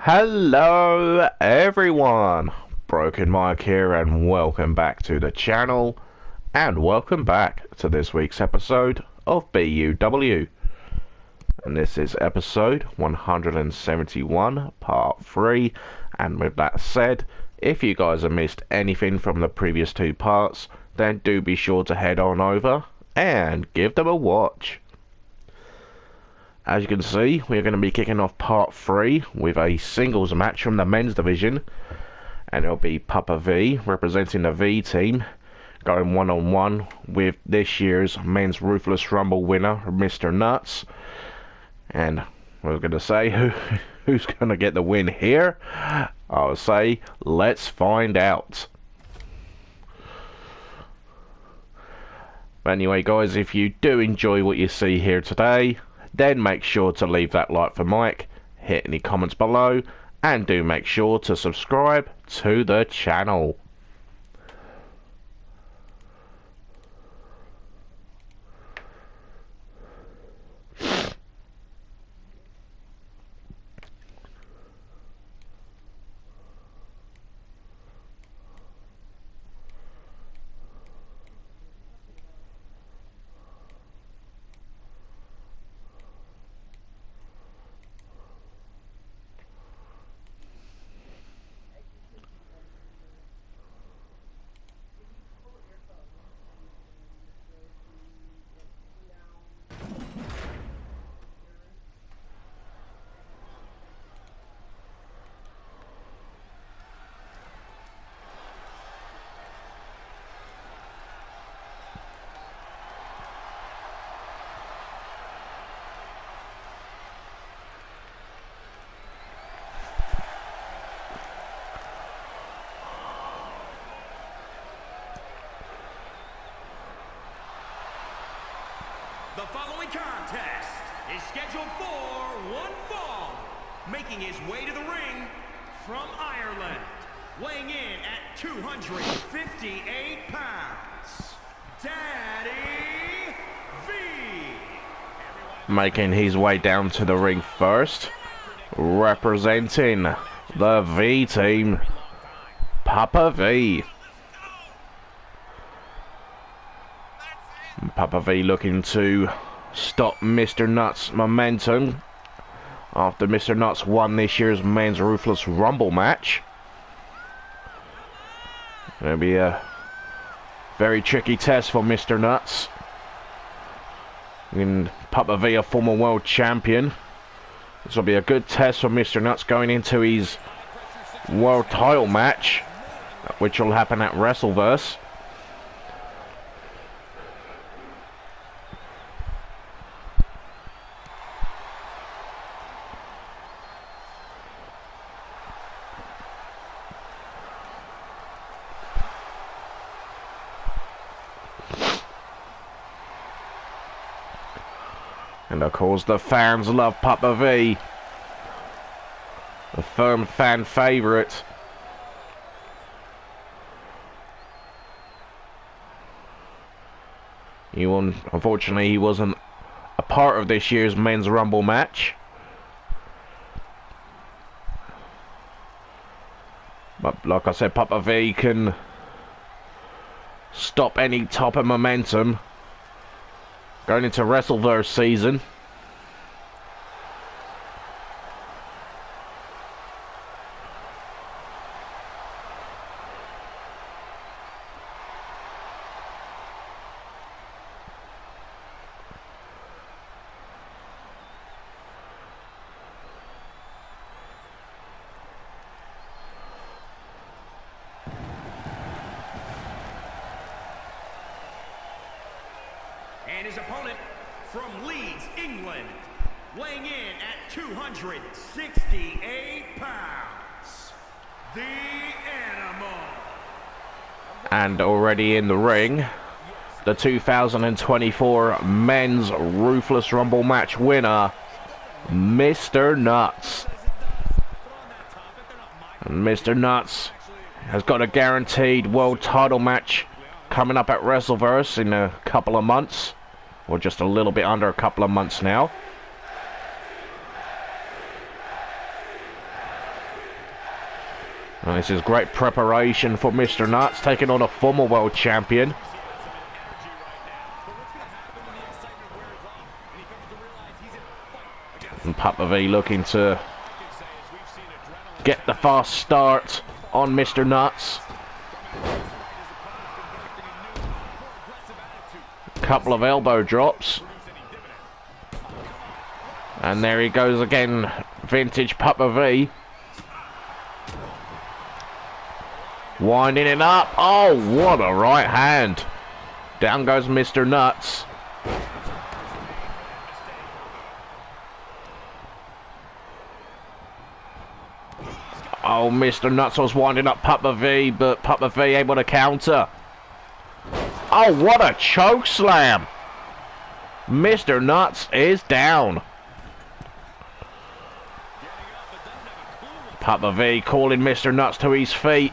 Hello everyone, Broken Mike here and welcome back to the channel and welcome back to this week's episode of BUW. And this is episode 171 part 3, and with that said, if you guys have missed anything from the previous two parts, then do be sure to head on over and give them a watch. As you can see, we're going to be kicking off part 3 with a singles match from the men's division, and it'll be BUW representing the V team going one-on-one with this year's men's Ruthless Rumble winner, Mr. Nuts. And we're going to say who's going to get the win here. I'll say let's find out. But anyway guys, if you do enjoy what you see here today, then make sure to leave that like for Mike, hit any comments below, and do make sure to subscribe to the channel. The following contest is scheduled for one fall, making his way to the ring from Ireland, weighing in at 258 pounds, Daddy V. Making his way down to the ring first, representing the V team, BUW. BUW looking to stop Mr. Nuts' momentum after Mr. Nuts won this year's men's Ruthless Rumble match. It'll be a very tricky test for Mr. Nuts. And BUW, a former world champion. This will be a good test for Mr. Nuts going into his world title match, which will happen at Wrestleverse. And of course the fans love BUW, a firm fan favourite. Unfortunately he wasn't a part of this year's men's Rumble match. But like I said, BUW can stop any type of momentum going into Wrestleverse season. And his opponent from Leeds, England, weighing in at 268 pounds, the Animal. And already in the ring, the 2024 men's Ruthless Rumble match winner, Mr. Nuts. And Mr. Nuts has got a guaranteed world title match coming up at Wrestleverse in a couple of months, or just a little bit under a couple of months now. And this is great preparation for Mr. Nuts, taking on a former world champion. And Papa V looking to get the fast start on Mr. Nuts. Couple of elbow drops. And there he goes again, vintage Papa V. Winding it up. Oh, what a right hand. Down goes Mr. Nuts. Oh, Mr. Nuts was winding up Papa V, but Papa V able to counter. Oh, what a choke slam. Mr. Nuts is down. Papa V calling Mr. Nuts to his feet.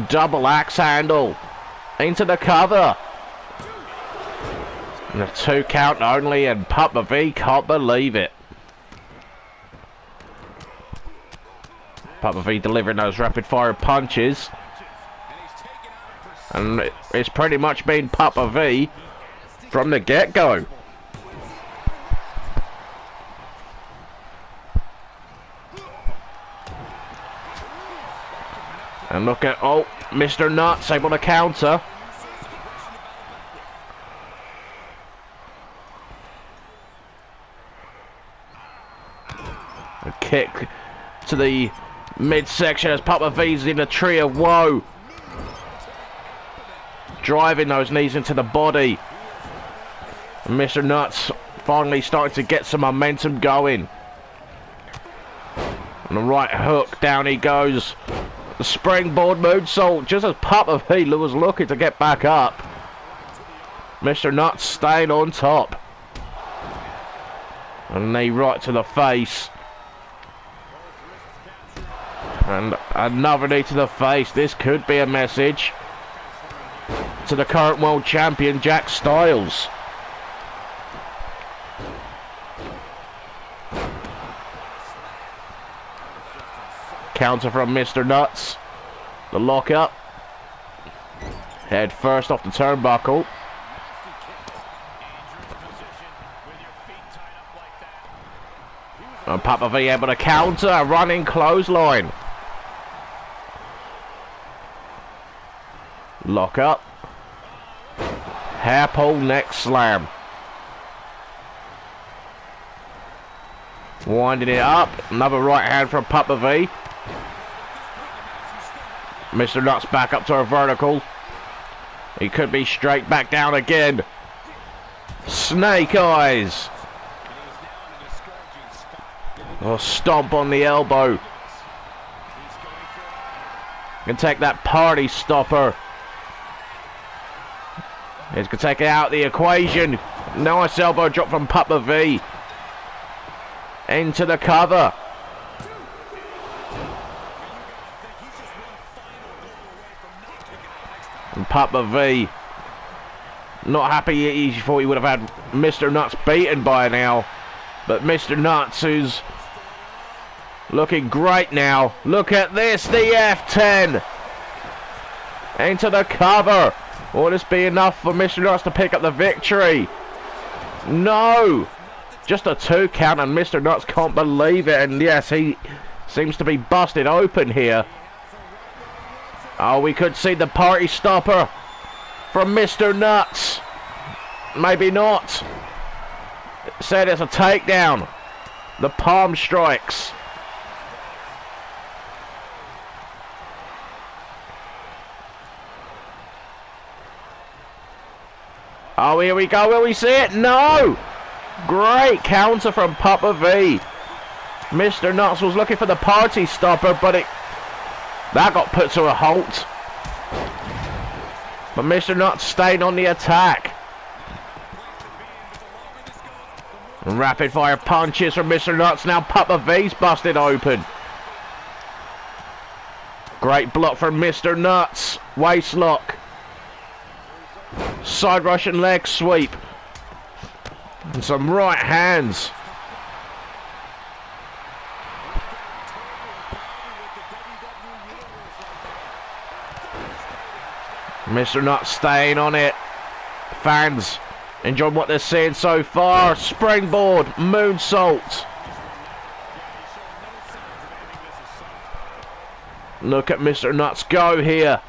Double axe handle. Into the cover. And a 2 count only, and Papa V can't believe it. Papa V delivering those rapid fire punches. And it's pretty much been Papa V from the get-go. And look at, oh, Mr. Nuts able to counter. A kick to the midsection as Papa V's in a tree of woe. Driving those knees into the body. And Mr. Nuts finally starting to get some momentum going. And the right hook, down he goes. The springboard moonsault, just as Papa V was looking to get back up. Mr. Nuts staying on top. And knee right to the face. And another knee to the face. This could be a message to the current world champion, Jack Styles. Counter from Mr. Nuts. The lock up. Head first off the turnbuckle. And Papa V able to counter. A running clothesline. Lock up. Hair pull, neck slam. Winding it up. Another right hand from Papa V. Mr. Nuts back up to a vertical. He could be straight back down again. Snake eyes. Oh, stomp on the elbow. Can take that party stopper. He's going to take it out of the equation. Nice elbow drop from Papa V. Into the cover. And Papa V not happy. He thought he would have had Mr. Nuts beaten by now. But Mr. Nuts, who's looking great now. Look at this, the F10. Into the cover. Will this be enough for Mr. Nuts to pick up the victory? No. Just a 2 count, and Mr. Nuts can't believe it. And yes, he seems to be busted open here. Oh, we could see the party stopper from Mr. Nuts. Maybe not. Said it's a takedown. The palm strikes. Oh, here we go. Will we see it? No! Great counter from Papa V. Mr. Nuts was looking for the party stopper, but that got put to a halt. But Mr. Nuts stayed on the attack. Rapid fire punches from Mr. Nuts. Now Papa V's busted open. Great block from Mr. Nuts. Waist lock. Side Russian leg sweep. And some right hands. Mr. Nuts staying on it. Fans enjoying what they're seeing so far. Springboard, moonsault. Look at Mr. Nuts go here.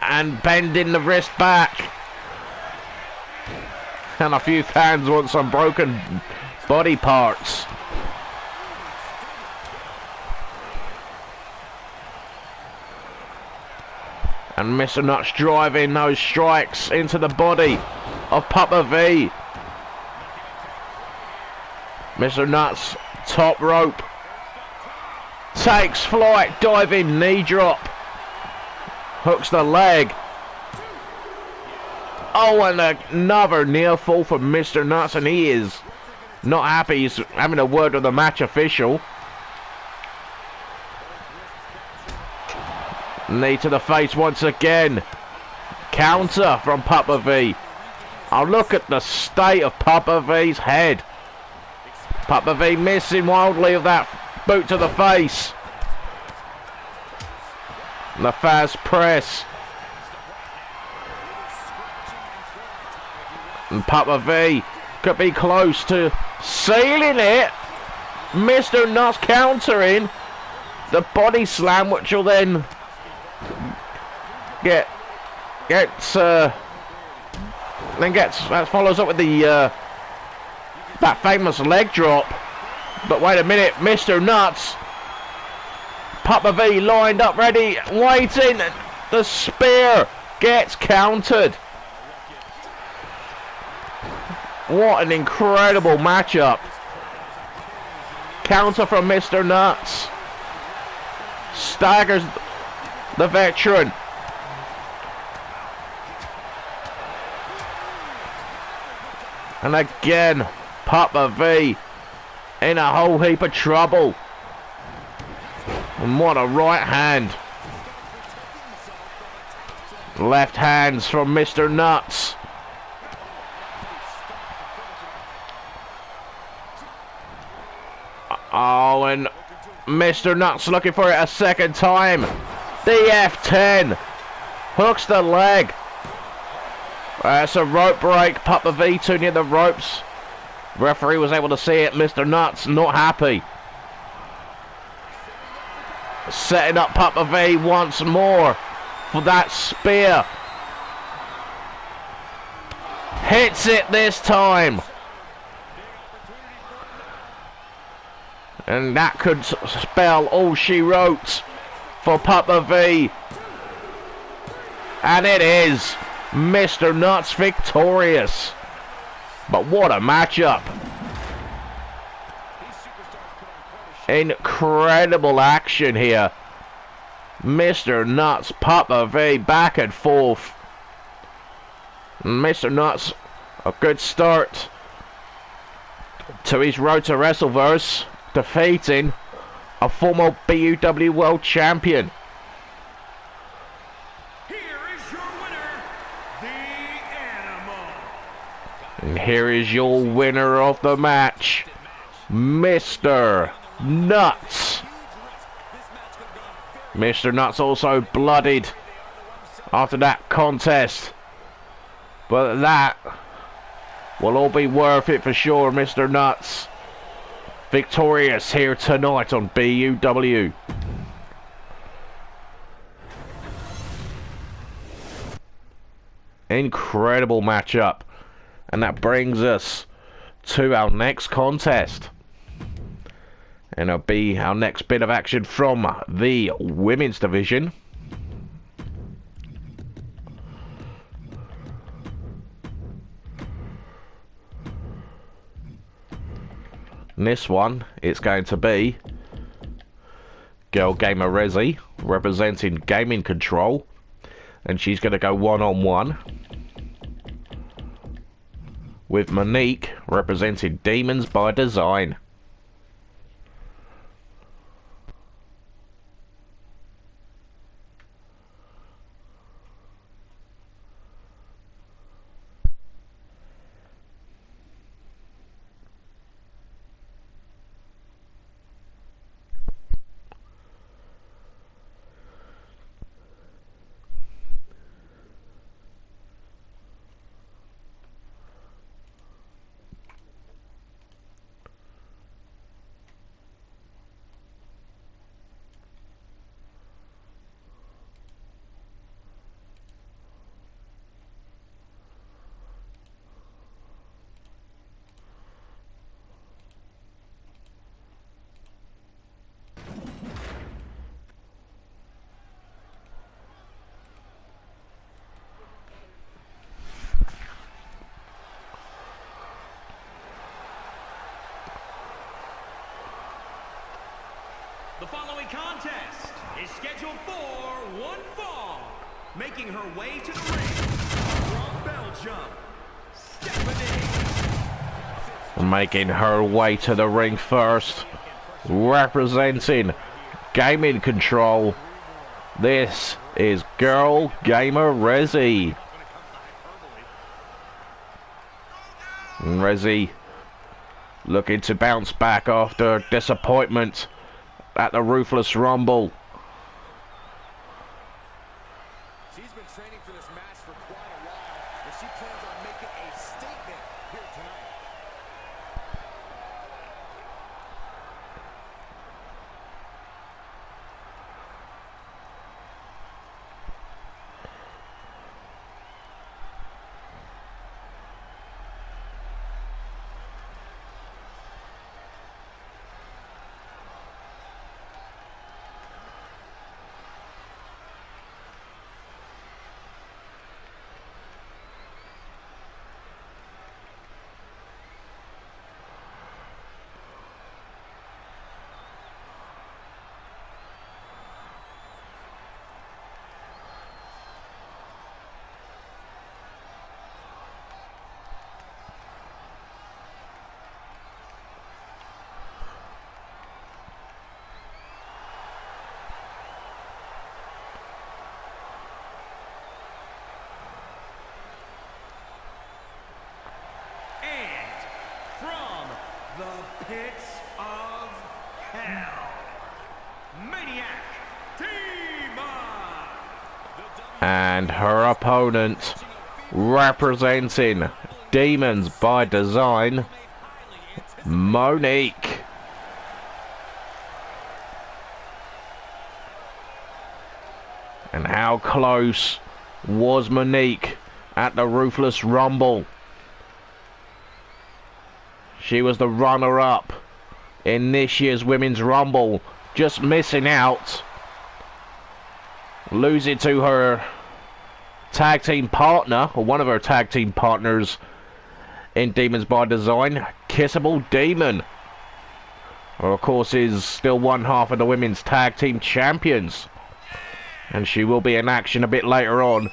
And bending the wrist back. And a few fans want some broken body parts. And Mr. Nuts driving those strikes into the body of Papa V. Mr. Nuts, top rope. Takes flight, diving knee drop. Hooks the leg. Oh, and another near fall from Mr. Nuts, and he is not happy. He's having a word with the match official. Knee to the face once again. Counter from Papa V. Oh, look at the state of Papa V's head. Papa V missing wildly of that boot to the face. The fast press. And Papa V could be close to sealing it. Mr. Nuts countering the body slam, which will then follows up with the that famous leg drop. But wait a minute, Mr. Nuts, Papa V lined up, ready, waiting. The spear gets countered. What an incredible matchup. Counter from Mr. Nuts. Staggers the veteran. And again, Papa V in a whole heap of trouble. And what a right hand. Left hands from Mr. Nuts. Oh, and Mr. Nuts looking for it a second time. The F10 hooks the leg. That's a rope break. Papa V too near the ropes. Referee was able to see it. Mr. Nuts not happy. Setting up Papa V once more for that spear. Hits it this time. And that could spell all she wrote for Papa V. And it is Mr. Nuts victorious. But what a matchup. Incredible action here. Mr. Nuts, Papa V, back and forth. Mr. Nuts, a good start to his road to Wrestleverse, defeating a former BUW World Champion. Here is your winner, the Animal. And here is your winner of the match, Mr. Nuts. Mr. Nuts also bloodied after that contest, but that will all be worth it for sure. Mr. Nuts victorious here tonight on BUW. Incredible matchup. And that brings us to our next contest. And it'll be our next bit of action from the women's division. And this one, it's going to be Girl Gamer Resi representing Gaming Control. And she's going to go one-on-one with Monique representing Demons by Design. The following contest is scheduled for one fall. Making her way to the ring from Belgium, Stephanie. Making her way to the ring first, representing Gaming Control. This is Girl Gamer Rezi. Rezi looking to bounce back after disappointment at the Ruthless Rumble. She's been training for this match for quite a while, and she plans on making a statement here tonight. The pits of hell, Maniac Demon. And her opponent, representing Demons by Design, Monique. And how close was Monique at the Ruthless Rumble? She was the runner-up in this year's Women's Rumble, just missing out, losing to her tag team partner, or one of her tag team partners in Demons by Design, Kissable Demon, who of course is still one half of the Women's Tag Team Champions, and she will be in action a bit later on.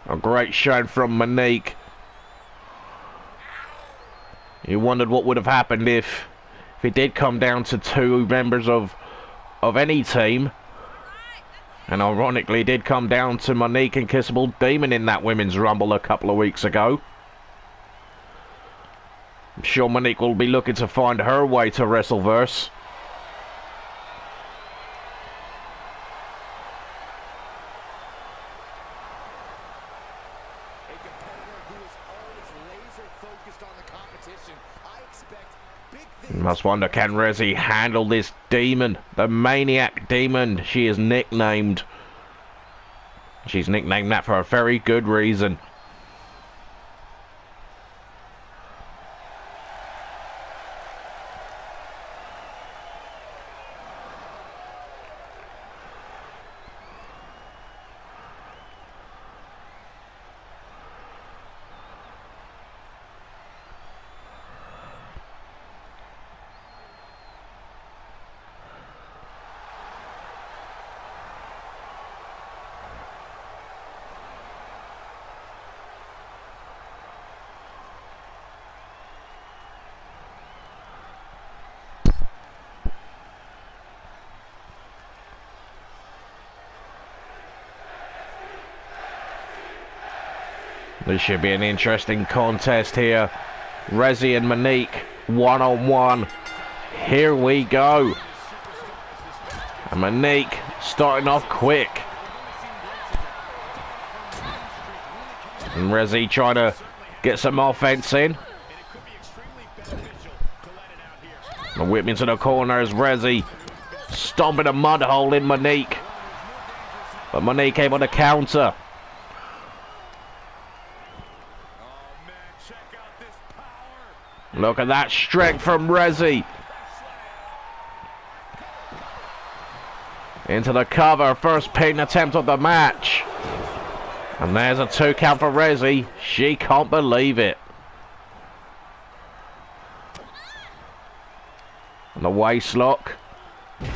A great showing from Monique. You wondered what would have happened if it did come down to two members of any team. And ironically, it did come down to Monique and Kissable Demon in that Women's Rumble a couple of weeks ago. I'm sure Monique will be looking to find her way to Wrestleverse. Must wonder, can Rezi handle this demon? The Maniac Demon, she is nicknamed. She's nicknamed that for a very good reason. This should be an interesting contest here. Rezi and Monique, one-on-one. Here we go. And Monique starting off quick. And Rezi trying to get some offense in. And whip into the corner as Rezi stomping a mud hole in Monique. But Monique able to counter. Look at that strength from Rezi. Into the cover, first pin attempt of the match. And there's a 2 count for Rezi. She can't believe it. And the waist lock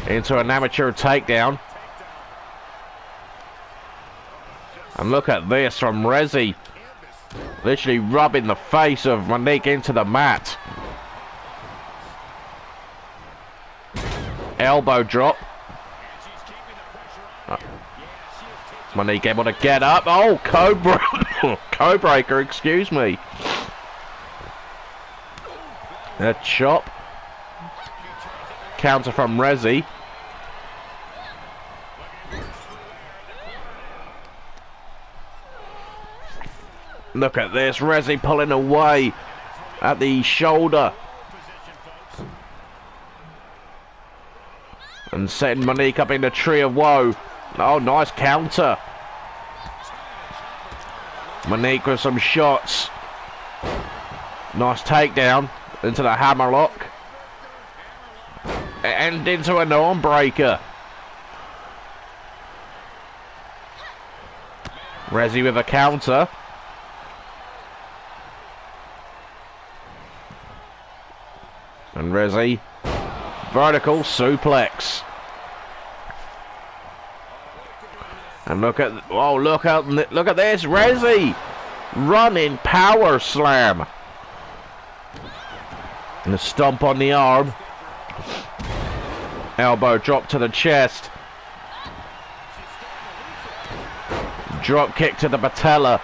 into an amateur takedown. And look at this from Rezzy. Literally rubbing the face of Monique into the mat. Elbow drop. Monique able to get up. Oh, Cobra. Codebreaker, excuse me. A chop. Counter from Rezzy. Look at this, Rezzy pulling away at the shoulder. And setting Monique up in the tree of woe. Oh, nice counter. Monique with some shots. Nice takedown into the hammerlock. And into an arm breaker. Rezzy with a counter. And Rezzy, vertical suplex. And look at look at this, Rezzy, running power slam. And a stomp on the arm. Elbow drop to the chest. Drop kick to the patella.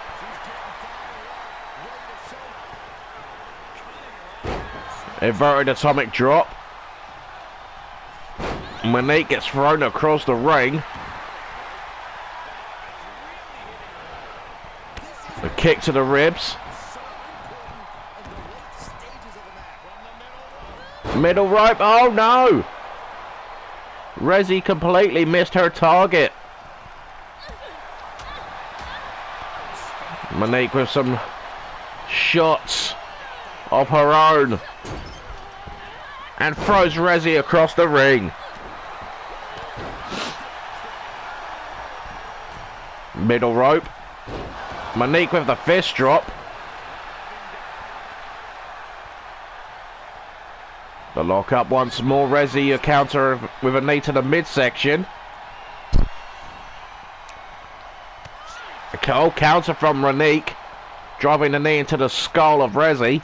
Inverted atomic drop. Monique gets thrown across the ring. A kick to the ribs. Middle rope. Oh no! Rezzy completely missed her target. Monique with some shots of her own. And throws Rezzy across the ring. Middle rope. Monique with the fist drop. The lock up once more. Rezzy a counter with a knee to the midsection. A counter from Monique. Driving the knee into the skull of Rezzy.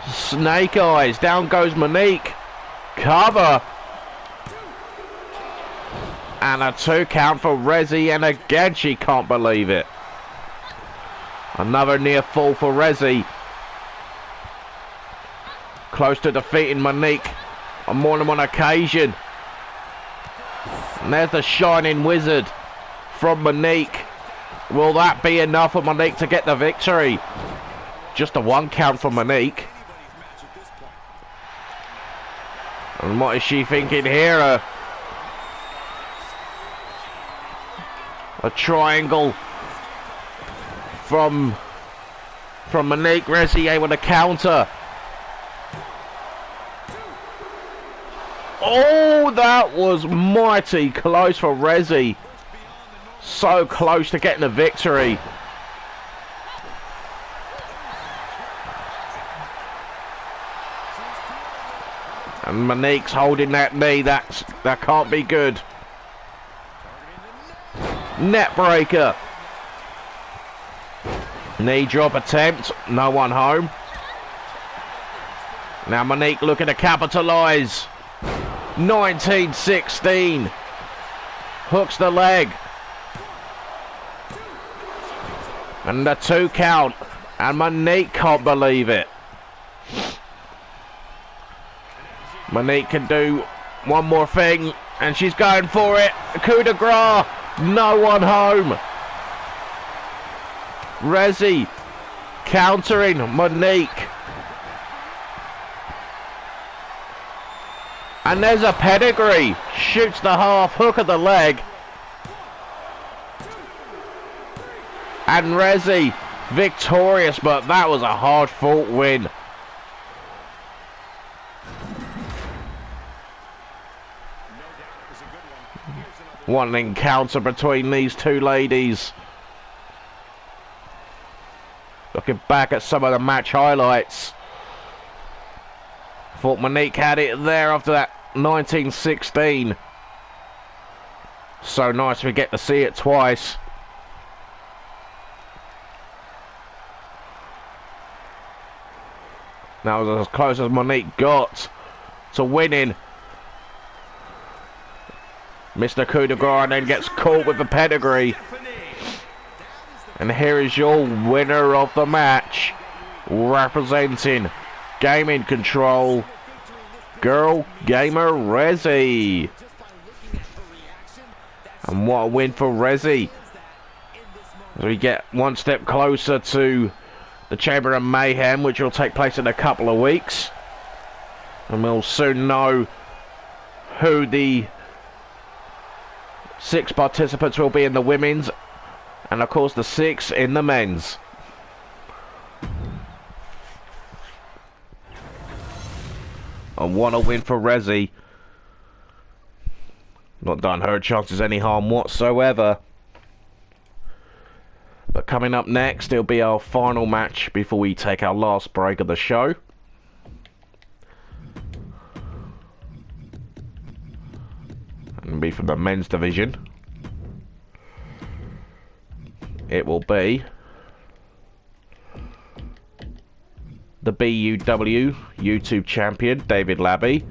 Snake eyes. Down goes Monique. Cover. And a 2 count for Rezzy, and again she can't believe it. Another near fall for Rezzy. Close to defeating Monique on more than one occasion. And there's the Shining Wizard from Monique. Will that be enough for Monique to get the victory? Just a 1 count for Monique. And what is she thinking here? A triangle from Monique. Rezzy able to counter. Oh, that was mighty close for Rezzy. So close to getting the victory. And Monique's holding that knee. That can't be good. Net breaker. Knee drop attempt. No one home. Now Monique looking to capitalise. 1916. Hooks the leg. And the 2 count. And Monique can't believe it. Monique can do one more thing. And she's going for it. Coup de grace. No one home. Rezzy countering Monique. And there's a pedigree. Shoots the half hook of the leg. And Rezzy victorious, but that was a hard fought win. What an encounter between these two ladies. Looking back at some of the match highlights. Thought Monique had it there after that 1916. So nice we get to see it twice. That was as close as Monique got to winning. Mr. Coup de Grace then gets caught with the pedigree. And here is your winner of the match, representing Gaming Control, Girl Gamer Rezi. And what a win for Rezi. As we get one step closer to the Chamber of Mayhem, which will take place in a couple of weeks. And we'll soon know who the 6 participants will be in the women's, and of course the 6 in the men's. And what a win for Rezi. Not done her chances any harm whatsoever. But coming up next, it'll be our final match before we take our last break of the show. And it'll be from the men's division. It will be the BUW YouTube champion, David Labby.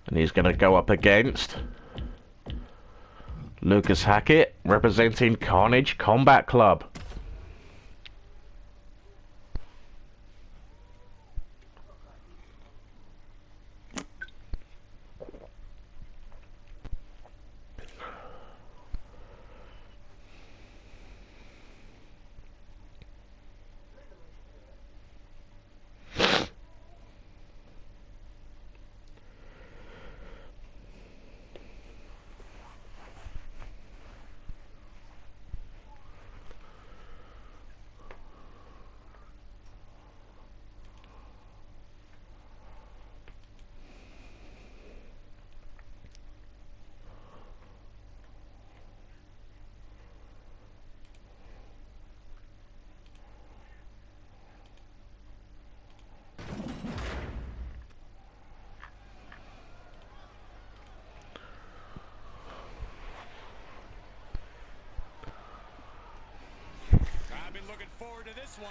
And he's going to go up against Lucas Hackett, representing Carnage Combat Club. Looking forward to this one.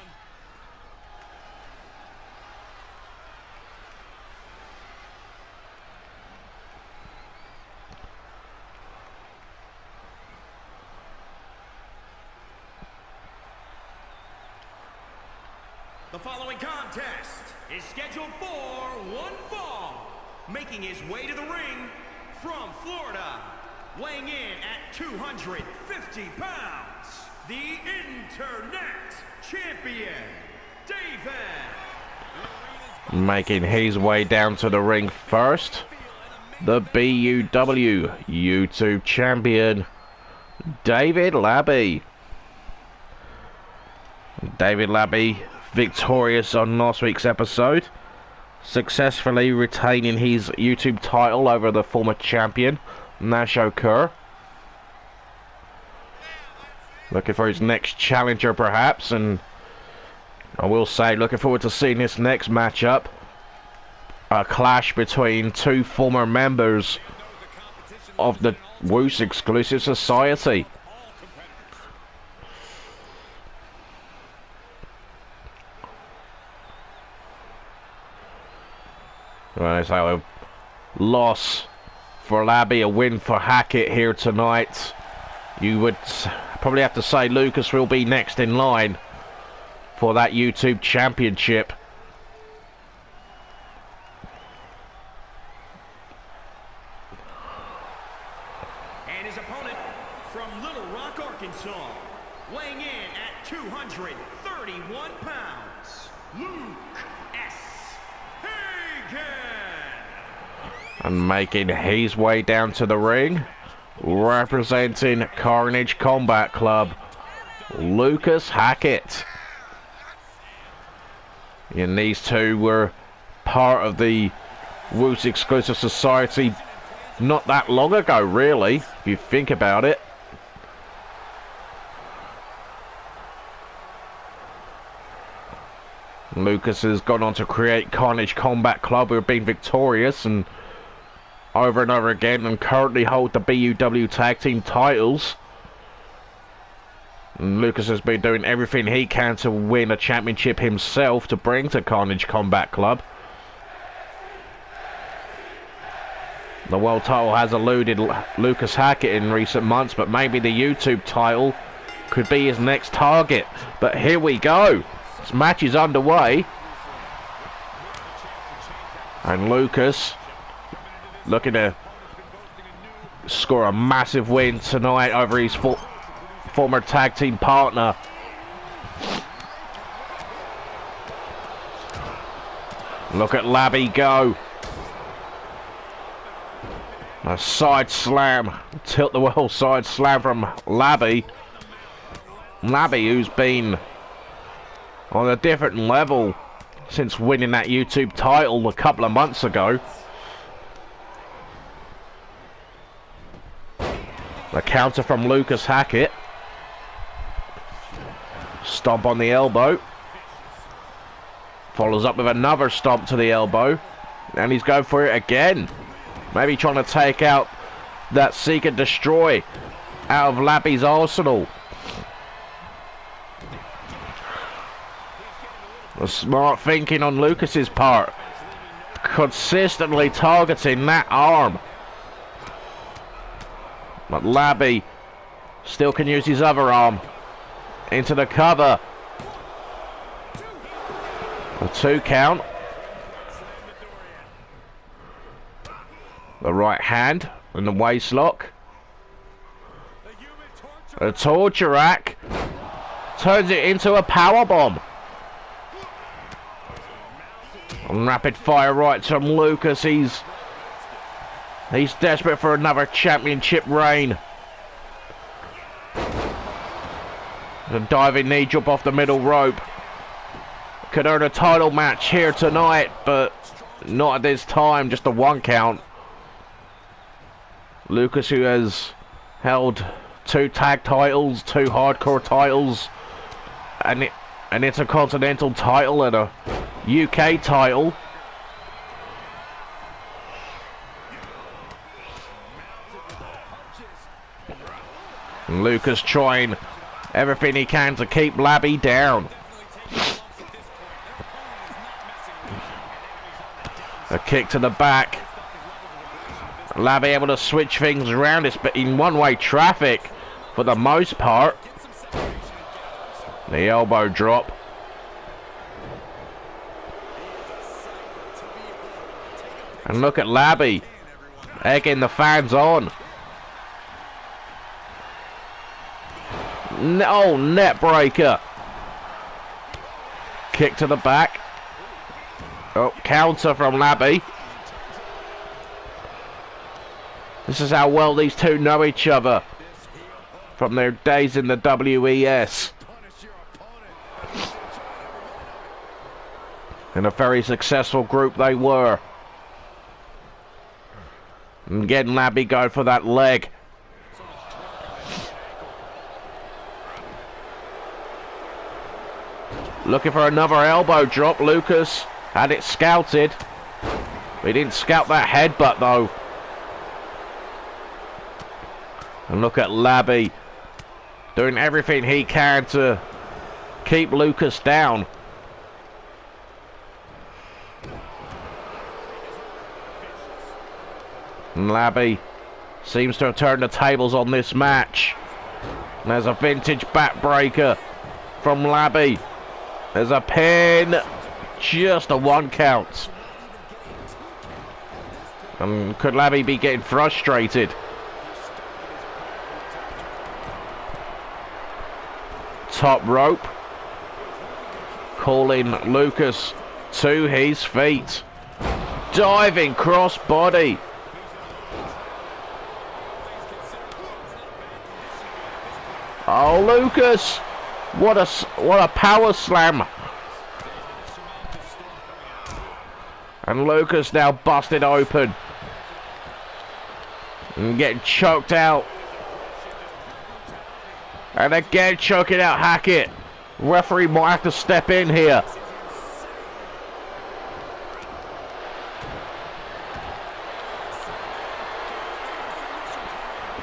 The following contest is scheduled for one fall. Making his way to the ring from Florida, weighing in at 250 pounds. The Internet Champion, David. Making his way down to the ring first, the BUW YouTube Champion, David Labby. David Labby, victorious on last week's episode, successfully retaining his YouTube title over the former champion, Nasho Kerr. Looking for his next challenger, perhaps, and I will say, looking forward to seeing this next matchup. A clash between 2 former members of the Woos Exclusive Society. Well, so a loss for Labby, a win for Hackett here tonight. You would probably have to say Lucas will be next in line for that YouTube championship. And his opponent from Little Rock, Arkansas, weighing in at 231 pounds, Luke S. Hagen. And making his way down to the ring, representing Carnage Combat Club, Lucas Hackett. And these two were part of the Woos Exclusive Society not that long ago, really, if you think about it. Lucas has gone on to create Carnage Combat Club, who have been victorious and over and over again and currently hold the BUW tag team titles. And Lucas has been doing everything he can to win a championship himself to bring to Carnage Combat Club. The world title has eluded Lucas Hackett in recent months, but maybe the YouTube title could be his next target. But here we go. This match is underway. And Lucas looking to score a massive win tonight over his former tag team partner. Look at Labby go. A side slam. Tilt the world side slam from Labby. Labby, who's been on a different level since winning that YouTube title a couple of months ago. The counter from Lucas Hackett. Stomp on the elbow. Follows up with another stomp to the elbow. And he's going for it again. Maybe trying to take out that Seek and Destroy out of Labby's arsenal. The smart thinking on Lucas's part. Consistently targeting that arm. But Labby still can use his other arm. Into the cover. A 2 count. The right hand and the waist lock. A torture rack. Turns it into a power bomb. And rapid fire right from Lucas. He's desperate for another championship reign. A diving knee drop off the middle rope. Could earn a title match here tonight, but not at this time. Just a 1 count. Lucas, who has held 2 tag titles, 2 hardcore titles, and an intercontinental title and a UK title. And Lucas trying everything he can to keep Labby down. A kick to the back. Labby able to switch things around. It's in one-way traffic for the most part. The elbow drop. And look at Labby egging the fans on. No, net breaker. Kick to the back. Oh, counter from Labby. This is how well these two know each other from their days in the WES. And a very successful group they were. And getting Labby going for that leg. Looking for another elbow drop. Lucas had it scouted. He didn't scout that headbutt though. And look at Labby doing everything he can to keep Lucas down. And Labby seems to have turned the tables on this match. And there's a vintage backbreaker from Labby. There's a pin. Just a 1 count. And could Labby be getting frustrated? Top rope. Calling Lucas to his feet. Diving crossbody. Oh, Lucas. What a power slam. And Lucas now busted open. And getting choked out. And again choking out Hackett. Referee might have to step in here.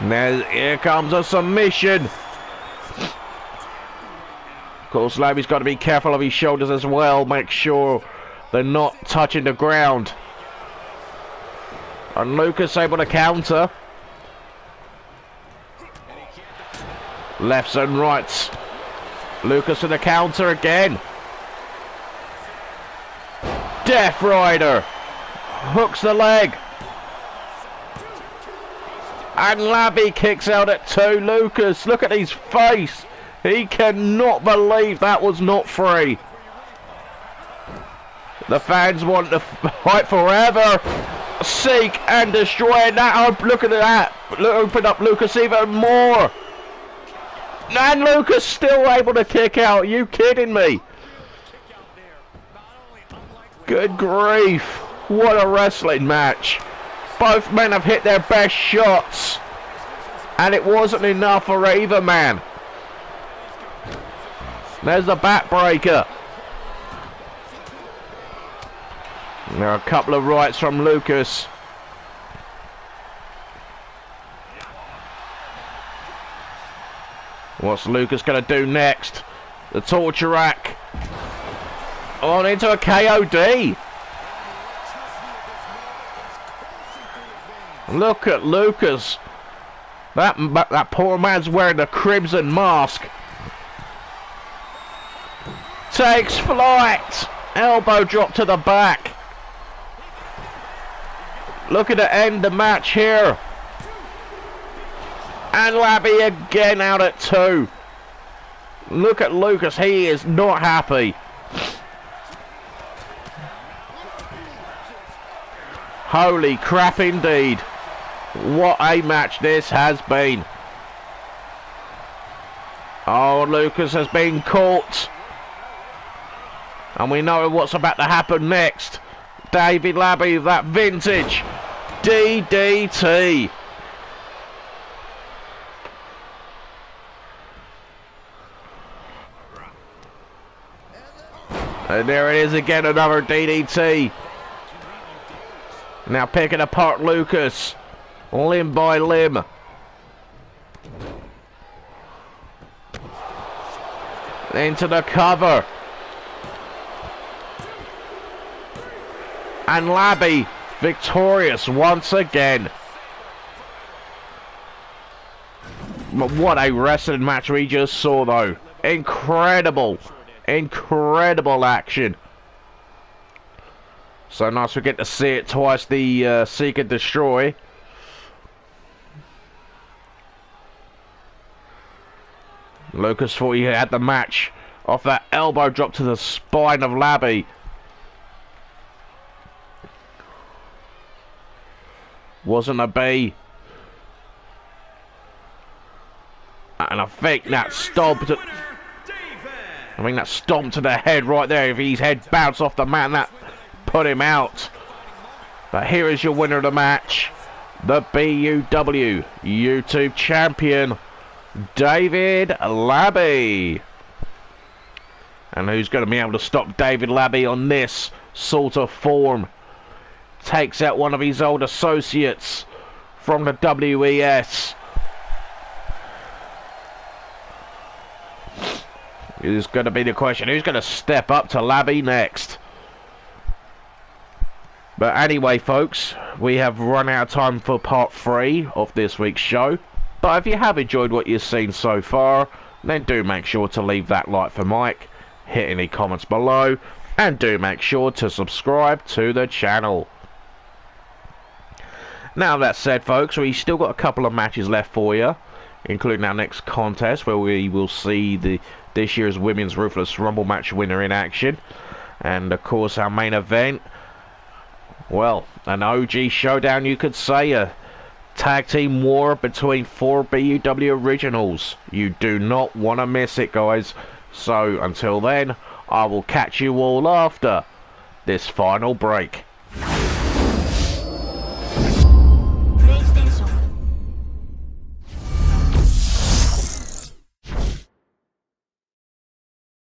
Now, here comes a submission. Of course, Labby's got to be careful of his shoulders as well. Make sure they're not touching the ground. And Lucas able to counter. Lefts and rights. Lucas to the counter again. Death Rider. Hooks the leg. And Labby kicks out at 2. Lucas, look at his face. He cannot believe that was not free. The fans want to fight forever. Seek and destroy. And that, look at that. Open up Lucas even more. And Lucas still able to kick out. Are you kidding me? Good grief. What a wrestling match. Both men have hit their best shots. And it wasn't enough for either man. There's the backbreaker. There are a couple of rights from Lucas. What's Lucas going to do next? The torture rack. On into a KOD. Look at Lucas. That poor man's wearing the crimson mask. Takes flight. Elbow drop to the back. Looking to end the match here. And Labby again out at 2. Look at Lucas. He is not happy. Holy crap indeed. What a match this has been. Oh, Lucas has been caught. And we know what's about to happen next. David Labby, that vintage DDT. And there it is again, another DDT. Now picking apart Lucas. Limb by limb. Into the cover. And Labby victorious once again. What a wrestling match we just saw though. Incredible. Incredible action. So nice we get to see it twice, the Seek and Destroy. Lucas thought he had the match off that elbow drop to the spine of Labby. Wasn't a B. And I think that stomp to... that stomp to the head right there. If his head bounced off the mat, that put him out. But here is your winner of the match. The BUW YouTube champion, David Labby. And who's going to be able to stop David Labby on this sort of form? Takes out one of his old associates from the WES. Is going to be the question. Who's going to step up to Labby next? But anyway, folks, we have run out of time for part 3 of this week's show. But if you have enjoyed what you've seen so far, then do make sure to leave that like for Mike, hit any comments below, and do make sure to subscribe to the channel. Now that said, folks, we still got a couple of matches left for you, including our next contest where we will see this year's Women's Ruthless Rumble match winner in action. And of course our main event, well, an OG showdown you could say, a tag team war between 4 BUW originals. You do not want to miss it, guys. So until then, I will catch you all after this final break.